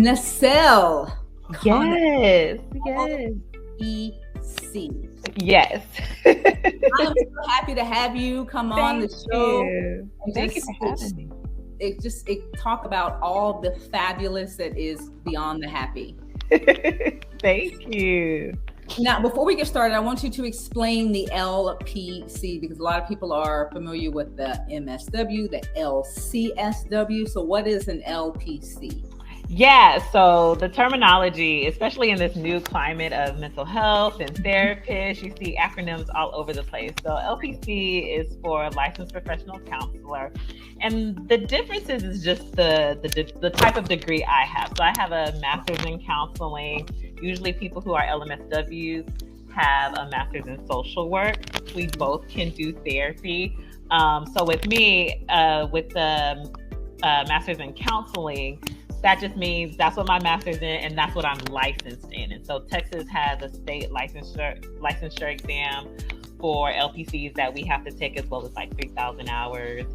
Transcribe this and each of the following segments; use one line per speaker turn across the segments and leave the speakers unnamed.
Neasel.
Yes, yes,
EC.
yes.
I am so happy to have you come on the
Thank
show
you.
and
Thank you for having me.
it talk about all the fabulous that is beyond the happy.
Thank you.
Now, before we get started, I want you to explain the LPC because a lot of people are familiar with the MSW, the LCSW. So, what is an LPC?
Yeah, so the terminology, especially in this new climate of mental health and therapists, you see acronyms all over the place. So LPC is for licensed professional counselor. And the difference is just the type of degree I have. So I have a master's in counseling. Usually people who are LMSWs have a master's in social work. We both can do therapy. So with me, with the master's in counseling, that just means that's what my master's in and that's what I'm licensed in. And so Texas has a state licensure exam for LPCs that we have to take, as well as like 3,000 hours.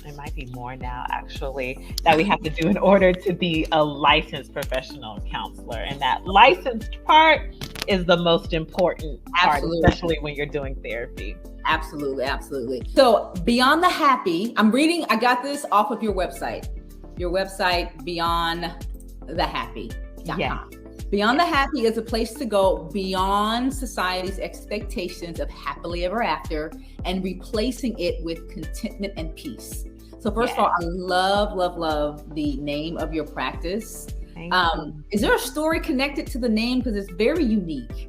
It might be more now, actually, that we have to do in order to be a licensed professional counselor. And that licensed part is the most important part, especially when you're doing therapy.
Absolutely, absolutely. So Beyond the Happy, I got this off of your website. Your website, beyondthehappy.com.
Yes.
Beyond the Happy is a place to go beyond society's expectations of happily ever after and replacing it with contentment and peace. So first of all, I love the name of your practice. Is there a story connected to the name? Because it's very unique.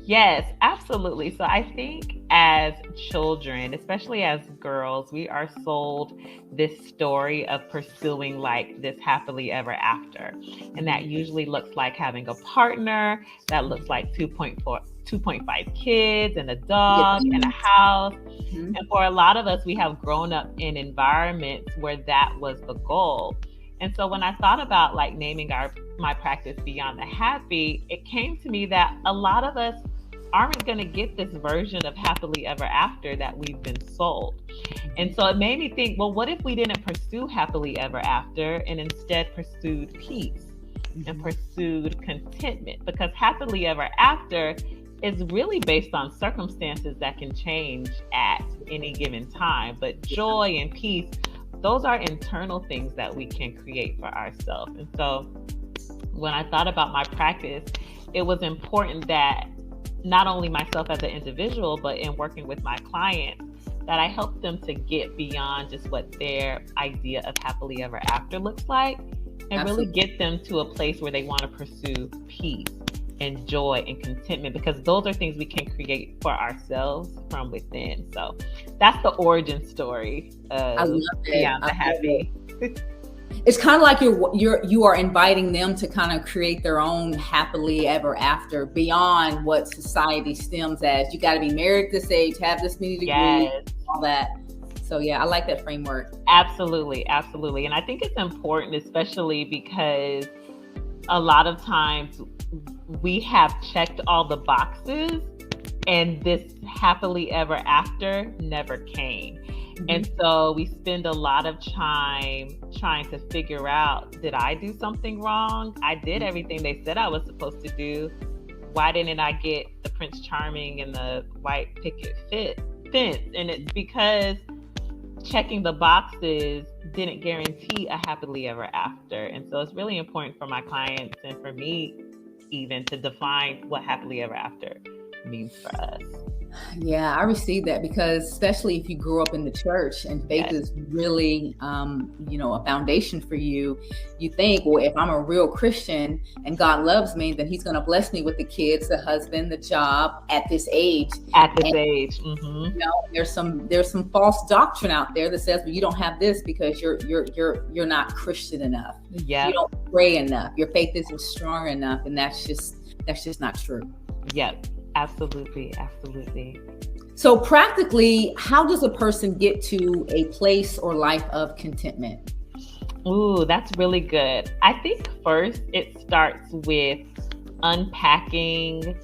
Yes, absolutely. So I think as children, especially as girls, we are sold this story of pursuing like this happily ever after. And that usually looks like having a partner, that looks like 2.5 kids and a dog and a house. Mm-hmm. And for a lot of us, we have grown up in environments where that was the goal. And so when I thought about like naming my practice Beyond the Happy, it came to me that a lot of us aren't going to get this version of happily ever after that we've been sold. And so it made me think, well, what if we didn't pursue happily ever after and instead pursued peace and pursued contentment? Because happily ever after is really based on circumstances that can change at any given time. But joy and peace, those are internal things that we can create for ourselves. And so when I thought about my practice, it was important that not only myself as an individual, but in working with my clients, that I help them to get beyond just what their idea of happily ever after looks like, and really get them to a place where they want to pursue peace and joy and contentment, because those are things we can create for ourselves from within. So that's the origin story of Beyond the Happy.
It's kind of like you are inviting them to kind of create their own happily ever after beyond what society stems as. You got to be married at this age, have this many degrees, all that. So yeah, I like that framework.
Absolutely. And I think it's important, especially because a lot of times we have checked all the boxes and this happily ever after never came. And so we spend a lot of time trying to figure out, did I do something wrong? I did everything they said I was supposed to do. Why didn't I get the Prince Charming and the white picket fence? And it's because checking the boxes didn't guarantee a happily ever after. And so it's really important for my clients and for me even to define what happily ever after means for us.
Yeah, I received that because especially if you grew up in the church and faith is really, a foundation for you, you think, well, if I'm a real Christian and God loves me, then he's going to bless me with the kids, the husband, the job at this age. There's some false doctrine out there that says, well, you don't have this because you're not Christian enough.
Yeah.
You don't pray enough. Your faith isn't strong enough. And that's just not true.
Yep. Absolutely.
So practically, how does a person get to a place or life of contentment?
Ooh, that's really good. I think first it starts with unpacking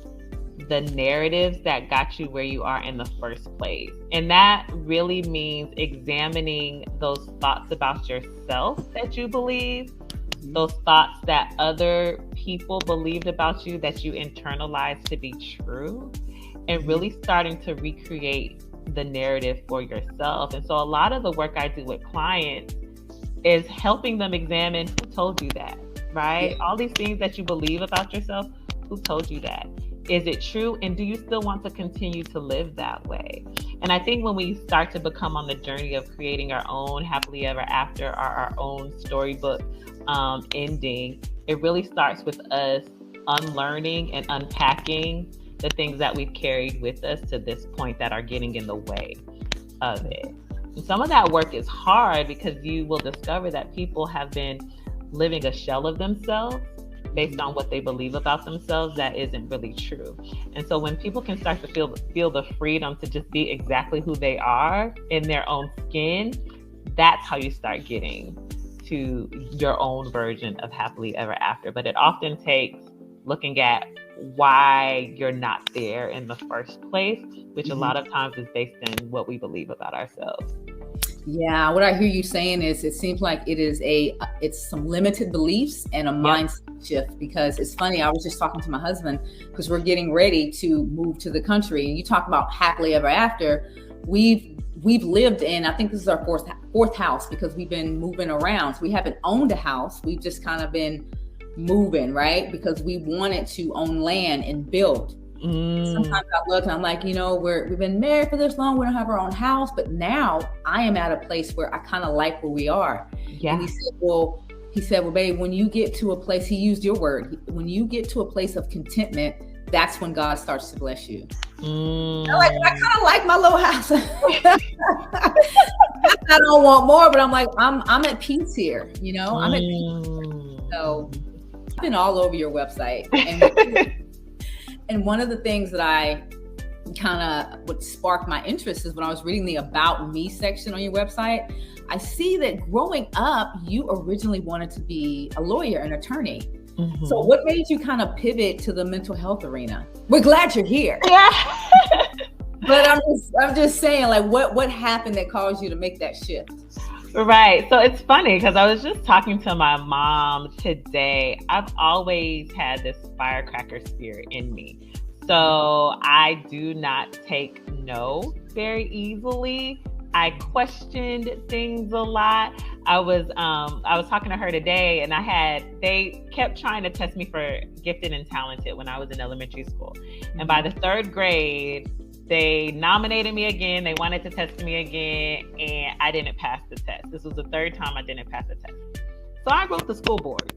the narratives that got you where you are in the first place. And that really means examining those thoughts about yourself that you believe. those thoughts that other people believed about you that you internalized to be true, and really starting to recreate the narrative for yourself. And so a lot of the work I do with clients is helping them examine who told you that, right? Yeah. All these things that you believe about yourself, who told you that? Is it true? And do you still want to continue to live that way? And I think when we start to become on the journey of creating our own happily ever after, or our own storybook ending, it really starts with us unlearning and unpacking the things that we've carried with us to this point that are getting in the way of it. And some of that work is hard because you will discover that people have been living a shell of themselves based on what they believe about themselves that isn't really true. And so when people can start to feel the freedom to just be exactly who they are in their own skin, that's how you start getting to your own version of happily ever after. But it often takes looking at why you're not there in the first place, which a lot of times is based in what we believe about ourselves.
Yeah, what I hear you saying is it seems like it's some limited beliefs and a mindset shift, because it's funny. I was just talking to my husband because we're getting ready to move to the country, and you talk about happily ever after. We've lived in, I think this is our fourth house, because we've been moving around. So we haven't owned a house. We've just kind of been moving, right? Because we wanted to own land and build. Sometimes I look and I'm like, we've been married for this long. We don't have our own house, but now I am at a place where I kind of like where we are. Yeah. And he said, well, babe, when you get to a place, he used your word, when you get to a place of contentment, that's when God starts to bless you. I kind of like my little house. I don't want more, but I'm like, I'm at peace here. I'm at peace. So I've been all over your website. And one of the things that I kind of would spark my interest is when I was reading the About Me section on your website, I see that growing up, you originally wanted to be a lawyer, an attorney. So what made you kind of pivot to the mental health arena? We're glad you're here. Yeah. But I'm just saying, like, what happened that caused you to make that shift?
Right. So it's funny because I was just talking to my mom today. I've always had this firecracker spirit in me. So I do not take no very easily. I questioned things a lot. I was talking to her today, and they kept trying to test me for gifted and talented when I was in elementary school. And by the third grade, they nominated me again. They wanted to test me again, and I didn't pass the test. This was the third time I didn't pass the test. So I wrote the school board,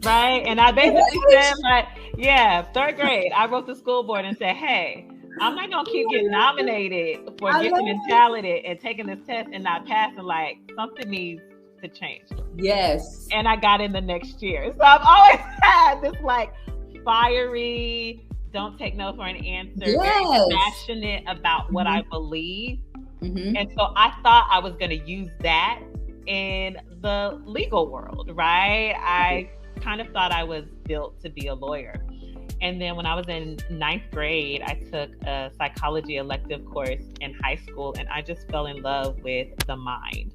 right? And I basically said, third grade, I wrote the school board and said, hey, I'm not going to keep getting nominated for gifted and talented and taking this test and not passing. Like, something needs to change.
Yes.
And I got in the next year. So I've always had this like fiery, don't take no for an answer, very passionate about what I believe. And so I thought I was going to use that in the legal world, right? I kind of thought I was built to be a lawyer. And then when I was in 9th grade, I took a psychology elective course in high school, and I just fell in love with the mind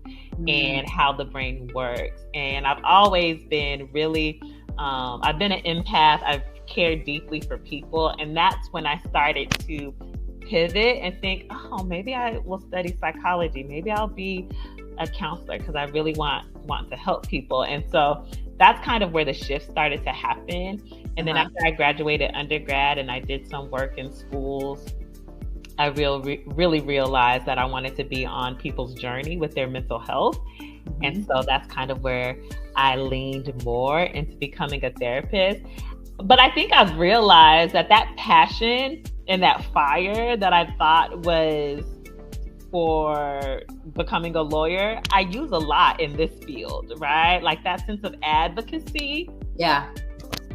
and how the brain works. And I've always been really, I've been an empath. I've cared deeply for people. And that's when I started to pivot and think, oh, maybe I will study psychology. Maybe I'll be a counselor because I really want to help people. And so that's kind of where the shift started to happen. And then after I graduated undergrad and I did some work in schools, I really realized that I wanted to be on people's journey with their mental health. And so that's kind of where I leaned more into becoming a therapist. But I think I've realized that passion and that fire that I thought was for becoming a lawyer, I use a lot in this field, right? Like that sense of advocacy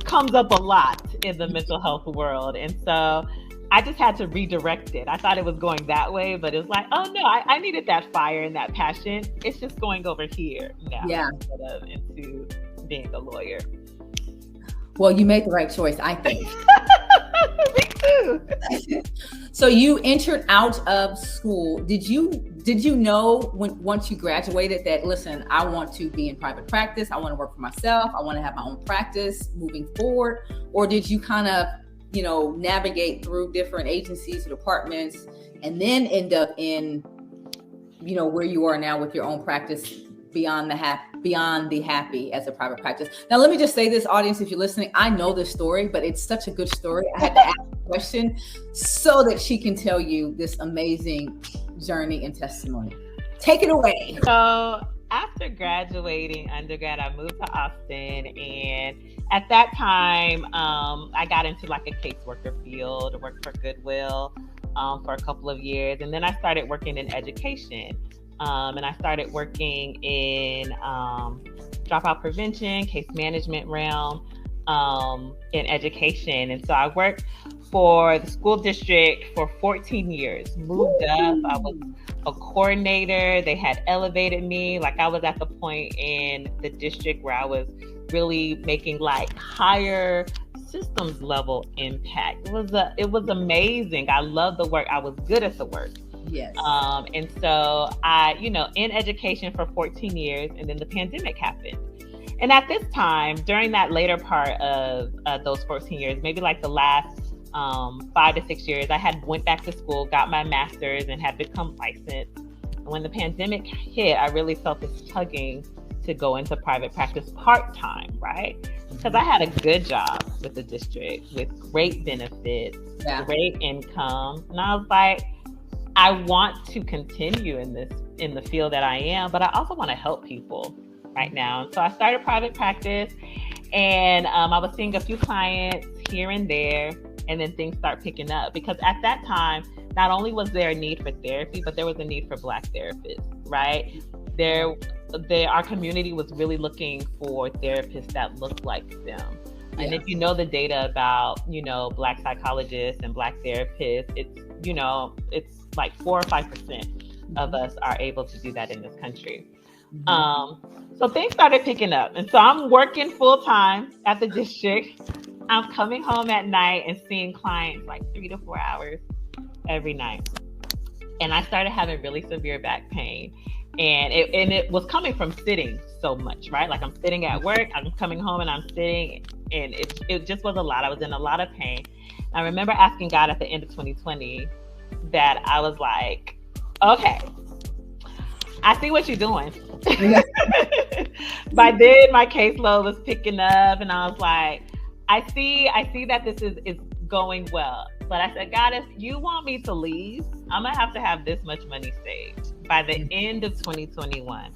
comes up a lot in the mental health world. And so I just had to redirect it. I thought it was going that way, but it was like, oh no, I needed that fire and that passion. It's just going over here now instead of into being a lawyer.
Well, you made the right choice, I think.
Me too.
So you entered out of school. Did you did you know once you graduated that, listen, I want to be in private practice, I want to work for myself, I want to have my own practice moving forward? Or did you kind of, navigate through different agencies or departments and then end up in, where you are now with your own practice beyond the happy as a private practice? Now, let me just say this, audience, if you're listening, I know this story, but it's such a good story. I had to ask a question so that she can tell you this amazing journey and testimony. Take it away.
So after graduating undergrad, I moved to Austin, and at that time, I got into like a caseworker field. I worked for Goodwill for a couple of years, and then I started working in education. And I started working in dropout prevention, case management realm in education. And so I worked for the school district for 14 years, moved up. I was a coordinator. They had elevated me. Like, I was at the point in the district where I was really making like higher systems level impact. It was amazing. I loved the work. I was good at the work.
Yes.
And so I, in education for 14 years, and then the pandemic happened. And at this time, during that later part of those 14 years, maybe like the last 5 to 6 years, I had went back to school, got my master's, and had become licensed. And when the pandemic hit, I really felt this tugging to go into private practice part-time, right? Because I had a good job with the district with great benefits, great income. And I was like, I want to continue in the field that I am, but I also want to help people right now. So I started private practice, and I was seeing a few clients here and there, and then things start picking up, because at that time, not only was there a need for therapy, but there was a need for Black therapists, right? Our community was really looking for therapists that looked like them. Yeah. And if you know the data about, Black psychologists and Black therapists, it's like 4 or 5% of us are able to do that in this country. Mm-hmm. So things started picking up. And so I'm working full time at the district. I'm coming home at night and seeing clients like 3 to 4 hours every night. And I started having really severe back pain. And it was coming from sitting so much, right? Like, I'm sitting at work, I'm coming home and I'm sitting, and it just was a lot. I was in a lot of pain. I remember asking God at the end of 2020 that I was like, okay, I see what you're doing. By then, my caseload was picking up, and I was like, I see that this is going well. But I said, God, if you want me to leave, I'm going to have this much money saved by the end of 2021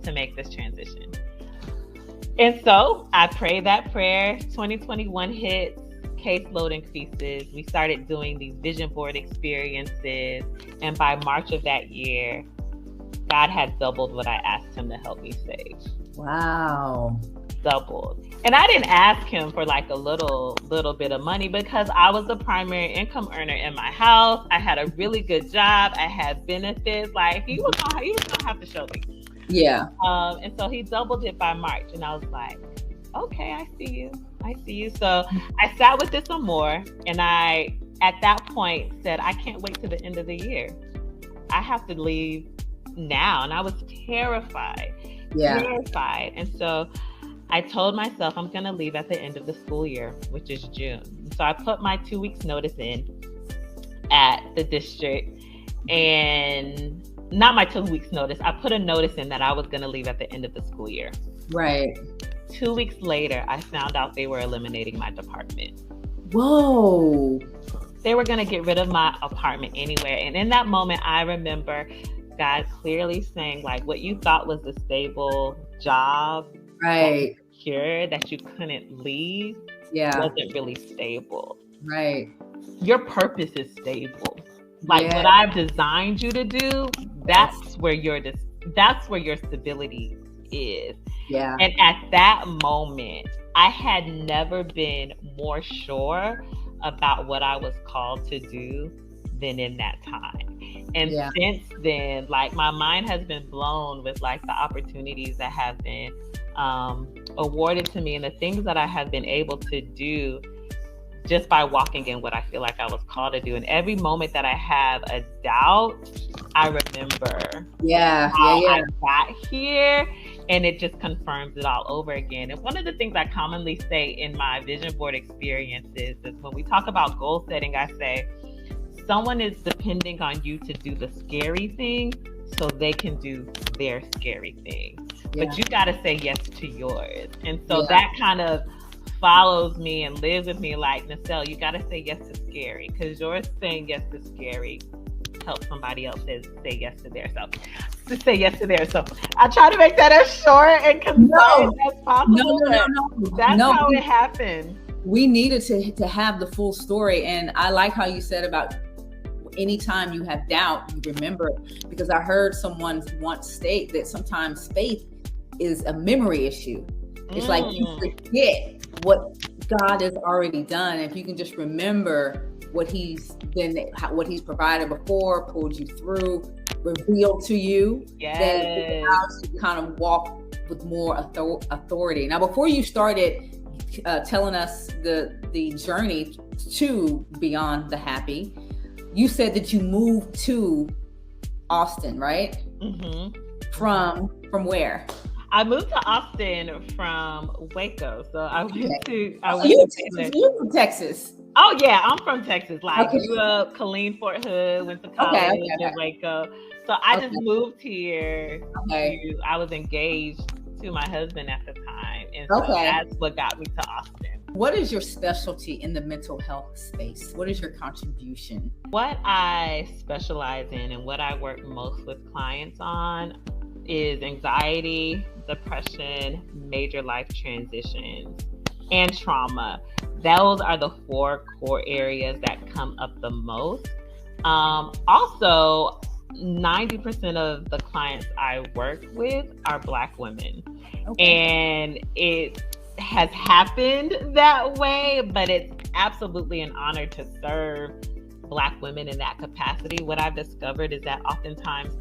to make this transition. And so I prayed that prayer. 2021 hits, caseload increases. We started doing these vision board experiences. And by March of that year, God had doubled what I asked him to help me save.
Wow.
Doubled. And I didn't ask him for like a little bit of money, because I was the primary income earner in my house. I had a really good job. I had benefits. Like, he was gonna have to show me.
Yeah.
And so he doubled it by March, and I was like, okay, I see you. So I sat with it some more, and I, at that point, said, I can't wait to the end of the year. I have to leave now. And I was terrified. And so I told myself I'm going to leave at the end of the school year, which is June. So I put my 2 weeks notice in at the district, and not my 2 weeks notice. I put a notice in that I was going to leave at the end of the school year.
Right.
2 weeks later, I found out they were eliminating my department.
Whoa.
They were going to get rid of my apartment anyway. And in that moment, I remember God clearly saying, like, what you thought was a stable job,
right,
secure, that you couldn't leave, wasn't really stable.
Right.
Your purpose is stable. Like, what I've designed you to do, that's where your stability is. Yeah. And at that moment, I had never been more sure about what I was called to do than in that time. And since then, like, my mind has been blown with like the opportunities that have been awarded to me, and the things that I have been able to do just by walking in what I feel like I was called to do. And every moment that I have a doubt, I remember
Yeah,
how
yeah,
I got here, and it just confirms it all over again. And one of the things I commonly say in my vision board experiences is when we talk about goal setting, I say, someone is depending on you to do the scary thing so they can do their scary thing.
yeah,
But you got to say yes to yours. And so
yeah.
that kind of follows me and lives with me like, Neasel, you got to say yes to scary, because yours saying yes to scary helps somebody else say yes to theirs. So to say yes to theirs. So I try to make that as short and concise as possible.
No.
That's how it happened.
We needed to have the full story. And I like how you said about anytime you have doubt, you remember, because I heard someone once state that sometimes faith is a memory issue. It's like you forget what God has already done. If you can just remember what he's provided before, pulled you through, revealed to you, then it allows you to kind of walk with more authority. Now, before you started telling us the journey to Beyond the Happy, you said that you moved to Austin, right?
Mm-hmm.
From where?
I moved to Austin from Waco. So I went to.
You from Texas?
Oh yeah, I'm from Texas. Like grew up Killeen, Fort Hood, went to college in Waco. So I just moved here. I was engaged to my husband at the time, and so that's what got me to Austin.
What is your specialty in the mental health space? What is your contribution?
What I specialize in and what I work most with clients on is anxiety, depression, major life transitions, and trauma. Those are the 4 core areas that come up the most. Also, 90% of the clients I work with are Black women. And it has happened that way, but it's absolutely an honor to serve Black women in that capacity. What I've discovered is that oftentimes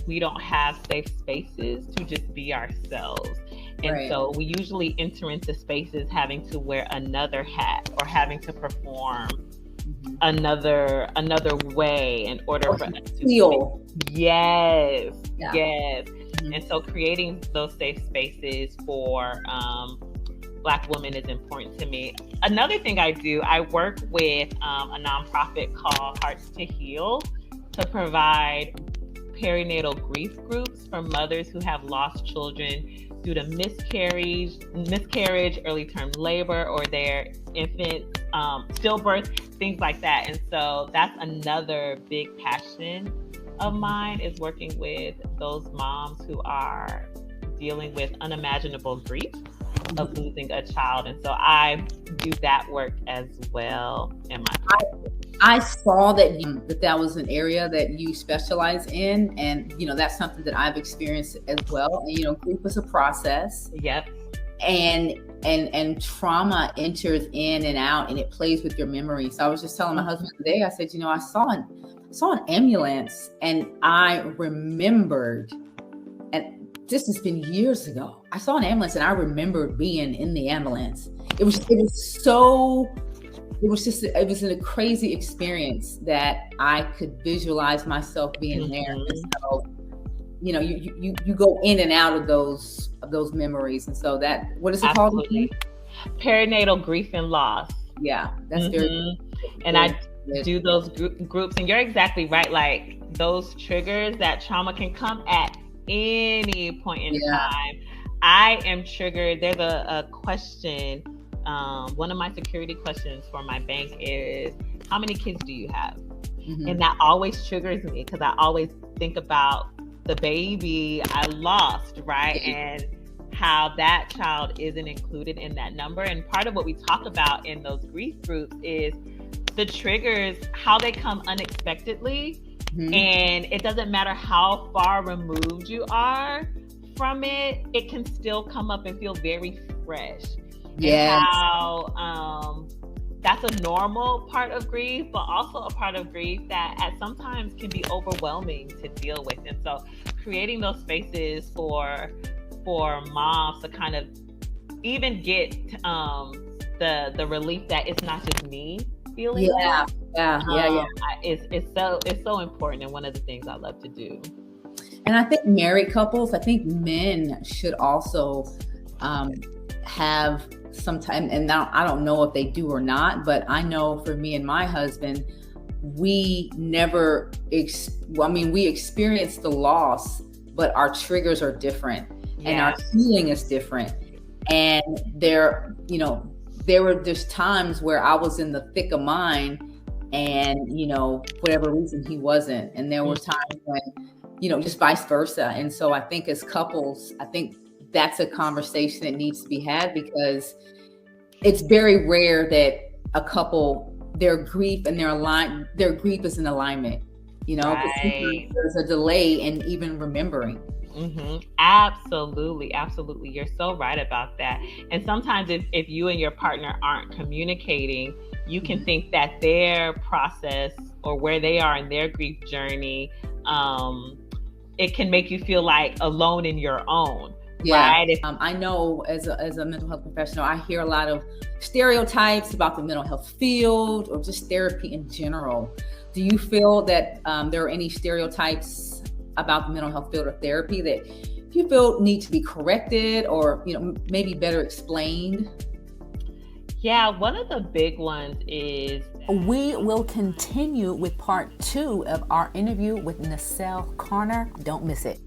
we don't have safe spaces to just be ourselves. And so we usually enter into spaces having to wear another hat or having to perform another way in order for us to feel. Yes. And so creating those safe spaces for Black women is important to me. Another thing I do, I work with a nonprofit called Hearts to Heal to provide perinatal grief groups for mothers who have lost children due to miscarriage, early term labor, or their infant stillbirth, things like that. And so that's another big passion of mine, is working with those moms who are dealing with unimaginable grief of losing a child. And so I do that work as well in my practice.
I saw that was an area that you specialize in, and that's something that I've experienced as well. And grief is a process.
Yep.
And trauma enters in and out, and it plays with your memory. So I was just telling my husband today, I said, I saw an ambulance, and I remembered, and this has been years ago. I saw an ambulance, and I remembered being in the ambulance. It was a crazy experience that I could visualize myself being there. And so, you go in and out of those memories. And so what is it called?
Perinatal grief and loss.
Yeah, that's very.
And I do those groups, and you're exactly right. Like those triggers, that trauma can come at any point in time. I am triggered. There's a question. One of my security questions for my bank is, how many kids do you have? And that always triggers me, because I always think about the baby I lost, right? And how that child isn't included in that number. And part of what we talk about in those grief groups is the triggers, how they come unexpectedly. And it doesn't matter how far removed you are from it, it can still come up and feel very fresh.
Yes.
How that's a normal part of grief, but also a part of grief that at sometimes can be overwhelming to deal with. And so creating those spaces for moms to kind of even get the relief that it's not just me feeling that.
Yeah.
It's so important, and one of the things I love to do.
And I think married couples, I think men should also have some time. And now I don't know if they do or not, but I know for me and my husband, we never, we experience the loss, but our triggers are different and our healing is different. And there were just times where I was in the thick of mine and, whatever reason he wasn't. And there were times when, just vice versa. And so I think as couples, I think that's a conversation that needs to be had, because it's very rare that a couple, their grief is in alignment,
Right.
There's a delay in even remembering.
Absolutely. You're so right about that. And sometimes if you and your partner aren't communicating, you can think that their process or where they are in their grief journey, it can make you feel like alone in your own.
Yeah.
Right?
I know as a mental health professional, I hear a lot of stereotypes about the mental health field or just therapy in general. Do you feel that there are any stereotypes about the mental health field or therapy that you feel need to be corrected or, maybe better explained?
Yeah, one of the big ones is
we will continue with part 2 of our interview with Neasel Carner. Don't miss it.